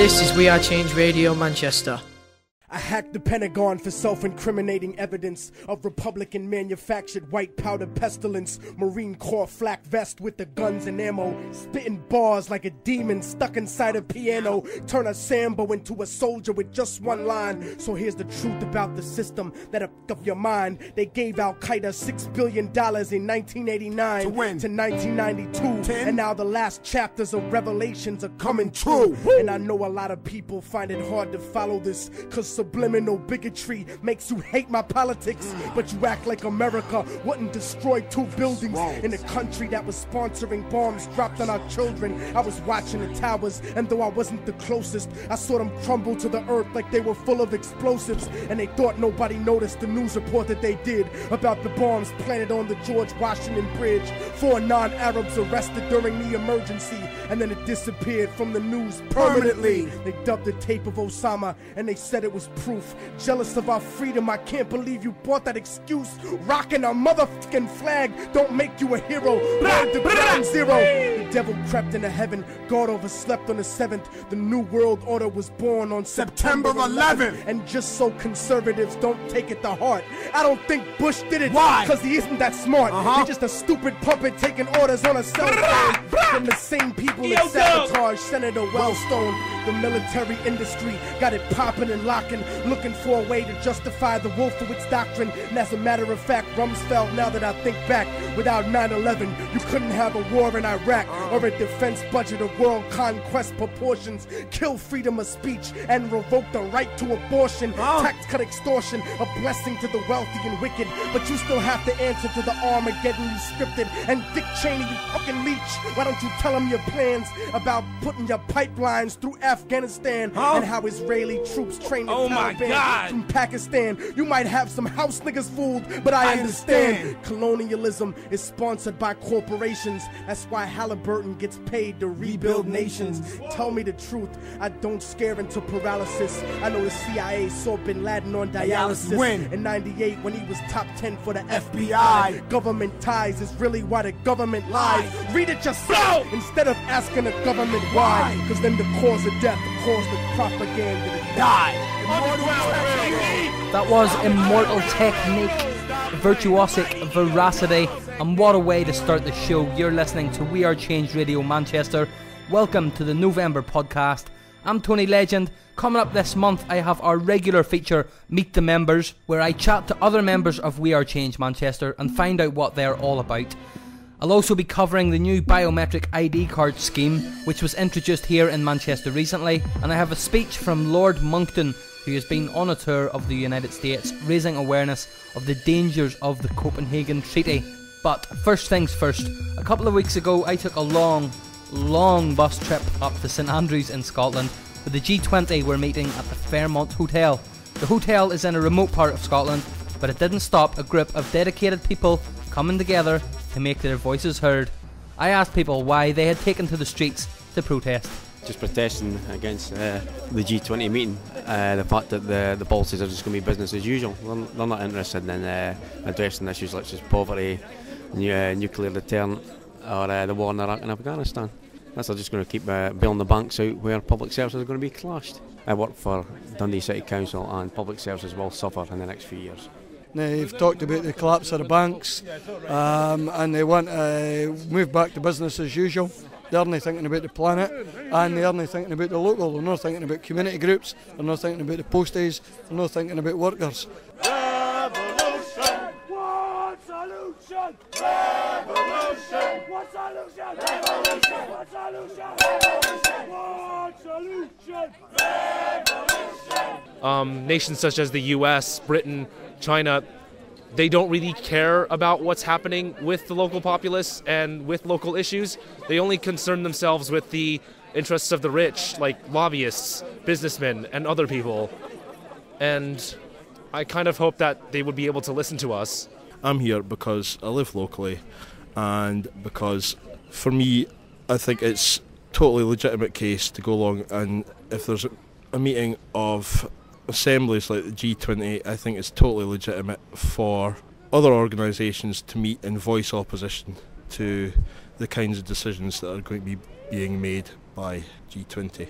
This is We Are Change Radio Manchester. I hacked the Pentagon for self-incriminating evidence of Republican-manufactured white powder pestilence, Marine Corps flak vest with the guns and ammo, spitting bars like a demon stuck inside a piano, turn a Sambo into a soldier with just one line. So here's the truth about the system that of your mind. They gave Al-Qaeda $6 billion in 1989 to 1992, and now the last chapters of Revelations are coming true. And I know a lot of people find it hard to follow this, cause subliminal bigotry makes you hate my politics, but you act like America wouldn't destroy 2 buildings in a country that was sponsoring bombs dropped on our children. I was watching the towers, and though I wasn't the closest, I saw them crumble to the earth like they were full of explosives, and they thought nobody noticed the news report that they did about the bombs planted on the George Washington Bridge. 4 non-Arabs arrested during the emergency, and then it disappeared from the news permanently. They dubbed the tape of Osama, and they said it was proof. Jealous of our freedom, I can't believe you bought that excuse. Rocking a motherfucking flag don't make you a hero. Word to ground zero. The devil crept into heaven, God overslept on the 7th. The new world order was born on September 11th. And just so conservatives don't take it to heart, I don't think Bush did it. Why? Because he isn't that smart. He's just a stupid puppet taking orders on a cell phone from the same people that sabotage Senator Wellstone. The military industry got it popping and locking, looking for a way to justify the Wolfowitz doctrine. And as a matter of fact, Rumsfeld, now that I think back, without 9/11, you couldn't have a war in Iraq or a defense budget of world conquest proportions, kill freedom of speech and revoke the right to abortion, tax cut extortion, a blessing to the wealthy and wicked, but you still have to answer to the Armageddon you scripted. And Dick Cheney, you fucking leech, why don't you tell him your plans about putting your pipelines through Afghanistan and how Israeli troops train the Taliban from Pakistan? You might have some house niggas fooled, but I understand. Colonialism is sponsored by corporations. That's why Halliburton gets paid to rebuild nations. Tell me the truth, I don't scare into paralysis. I know the CIA saw Bin Laden on dialysis in 98 when he was top 10 for the FBI. Government ties is really why the government lies. Read it yourself instead of asking the government why, because then the cause of death caused the propaganda to die. That was Immortal Technique, Virtuosic Veracity, and what a way to start the show. You're listening to We Are Change Radio Manchester. Welcome to the November podcast. I'm Tony Legend. Coming up this month, I have our regular feature, Meet the Members, where I chat to other members of We Are Change Manchester and find out what they're all about. I'll also be covering the new biometric ID card scheme, which was introduced here in Manchester recently, and I have a speech from Lord Monckton, who has been on a tour of the United States, raising awareness of the dangers of the Copenhagen Treaty. But first things first, a couple of weeks ago I took a long bus trip up to St Andrews in Scotland, where the G20 were meeting at the Fairmont Hotel. The hotel is in a remote part of Scotland, but it didn't stop a group of dedicated people coming together to make their voices heard. I asked people why they had taken to the streets to protest. Just protesting against the G20 meeting, the fact that the policies are just going to be business as usual. They're not interested in addressing issues such as poverty, nuclear deterrent, or the war in Iraq and Afghanistan. They're just going to keep bailing the banks out where public services are going to be clashed. I work for Dundee City Council, and public services will suffer in the next few years. They've talked about the collapse of the banks, and they want to move back to business as usual. They're only thinking about the planet, and they're only thinking about the local. They're not thinking about community groups, they're not thinking about the posties, they're not thinking about workers. Revolution! One solution! Revolution! One solution! Revolution! One solution! Revolution! One solution! Revolution! Nations such as the US, Britain, China, they don't really care about what's happening with the local populace and with local issues. They only concern themselves with the interests of the rich, like lobbyists, businessmen, and other people. And I kind of hope that they would be able to listen to us. I'm here because I live locally, and because for me, I think it's totally legitimate case to go along, and if there's a meeting of assemblies like the G20, I think it's totally legitimate for other organisations to meet and voice opposition to the kinds of decisions that are going to be being made by G20.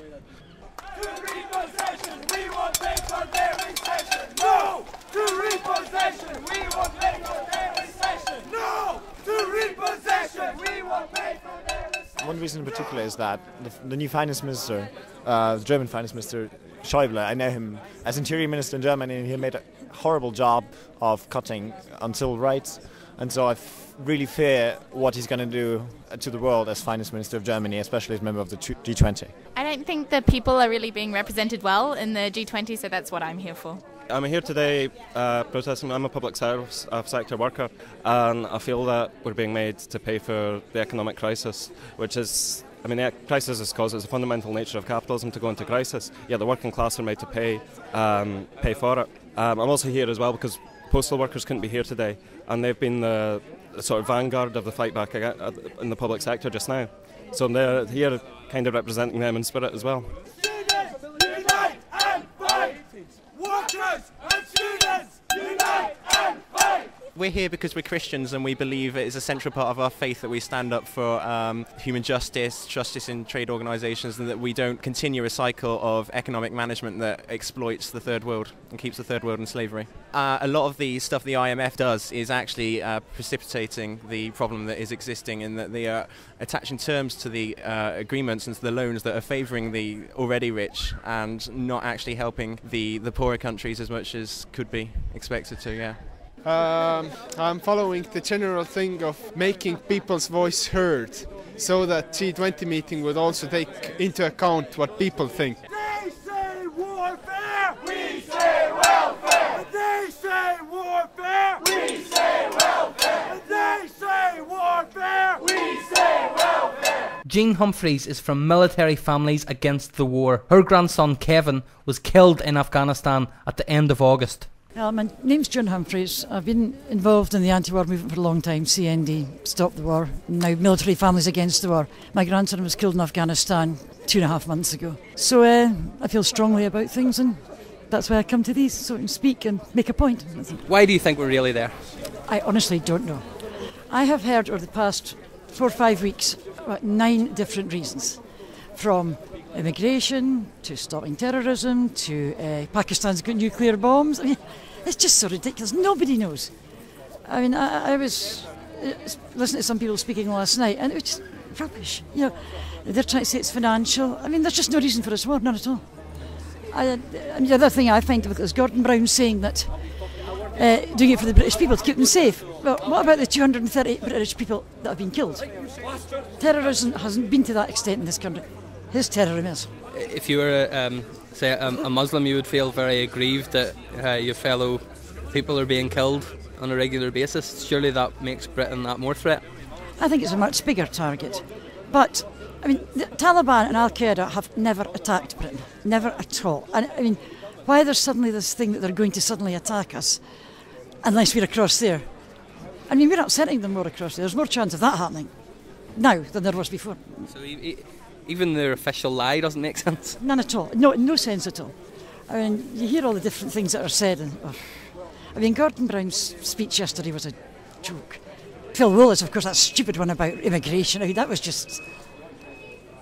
One reason in particular is that the new finance minister, the German finance minister Schäuble, I know him as interior minister in Germany, and he made a horrible job of cutting on civil rights. And so I really fear what he's going to do to the world as finance minister of Germany, especially as member of the G20. I don't think the people are really being represented well in the G20, so that's what I'm here for. I'm here today protesting. I'm a public sector worker, and I feel that we're being made to pay for the economic crisis, which is, I mean, the crisis is caused, it's a fundamental nature of capitalism to go into crisis, yet the working class are made to pay for it. I'm also here as well because postal workers couldn't be here today, and they've been the sort of vanguard of the fight back in the public sector just now. So they're here kind of representing them in spirit as well. Students, unite and fight! Workers and students, unite and fight! We're here because we're Christians, and we believe it is a central part of our faith that we stand up for human justice, justice in trade organisations, and that we don't continue a cycle of economic management that exploits the third world and keeps the third world in slavery. A lot of the stuff the IMF does is actually precipitating the problem that is existing, in that they are attaching terms to the agreements and to the loans that are favouring the already rich and not actually helping the poorer countries as much as could be expected to, yeah. I'm following the general thing of making people's voice heard, so that G20 meeting would also take into account what people think. They say warfare, we say welfare. They say warfare, we say welfare. They say warfare, we say welfare. Jean Humphreys is from Military Families Against the War. Her grandson Kevin was killed in Afghanistan at the end of August. My name's Jean Humphreys. I've been involved in the anti-war movement for a long time. CND, Stop the War, now Military Families Against the War. My grandson was killed in Afghanistan 2.5 months ago. So I feel strongly about things, and that's why I come to these, so I can speak and make a point. Why do you think we're really there? I honestly don't know. I have heard over the past 4 or 5 weeks about 9 different reasons. From immigration, to stopping terrorism, to Pakistan's got nuclear bombs. I mean, it's just so ridiculous. Nobody knows. I mean, I was listening to some people speaking last night, and it was just rubbish. You know, they're trying to say it's financial. I mean, there's just no reason for this war, none at all. And the other thing I find is Gordon Brown saying that doing it for the British people to keep them safe. Well, what about the 238 British people that have been killed? Terrorism hasn't been to that extent in this country. His terrorism is. If you were, say, a Muslim, you would feel very aggrieved that your fellow people are being killed on a regular basis. Surely that makes Britain that more threat? I think it's a much bigger target. But, I mean, the Taliban and Al-Qaeda have never attacked Britain. Never at all. And, I mean, why there's suddenly this thing that they're going to suddenly attack us unless we're across there? I mean, we're not sending them more across there. There's more chance of that happening now than there was before. So even their official lie doesn't make sense? None at all. No sense at all. I mean, you hear all the different things that are said. I mean, Gordon Brown's speech yesterday was a joke. Phil Willis, of course, that stupid one about immigration. I mean, that was just...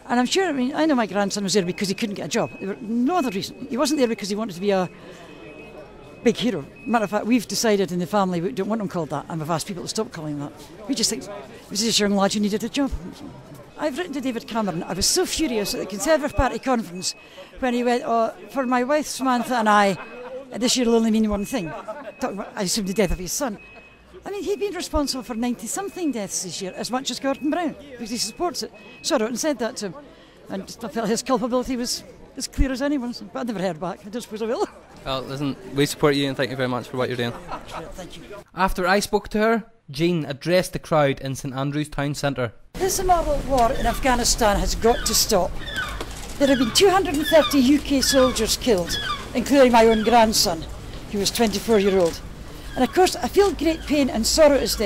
And I'm sure, I mean, I know my grandson was there because he couldn't get a job. There was no other reason. He wasn't there because he wanted to be a big hero. Matter of fact, we've decided in the family we don't want him called that, and we've asked people to stop calling him that. We just think, this is a young lad who needed a job. I've written to David Cameron. I was so furious at the Conservative Party conference when he went, for my wife Samantha and I, this year will only mean one thing. Talking about, I assume, the death of his son. I mean, he'd been responsible for 90-something deaths this year, as much as Gordon Brown, because he supports it. So I wrote and said that to him. And I felt his culpability was as clear as anyone's, but I never heard back. I don't suppose I will. Well, listen, we support you and thank you very much for what you're doing. Thank you. After I spoke to her, Jean addressed the crowd in St Andrews town centre. This immoral war in Afghanistan has got to stop. There have been 230 UK soldiers killed, including my own grandson, who was 24-year-old. And of course, I feel great pain and sorrow at his death.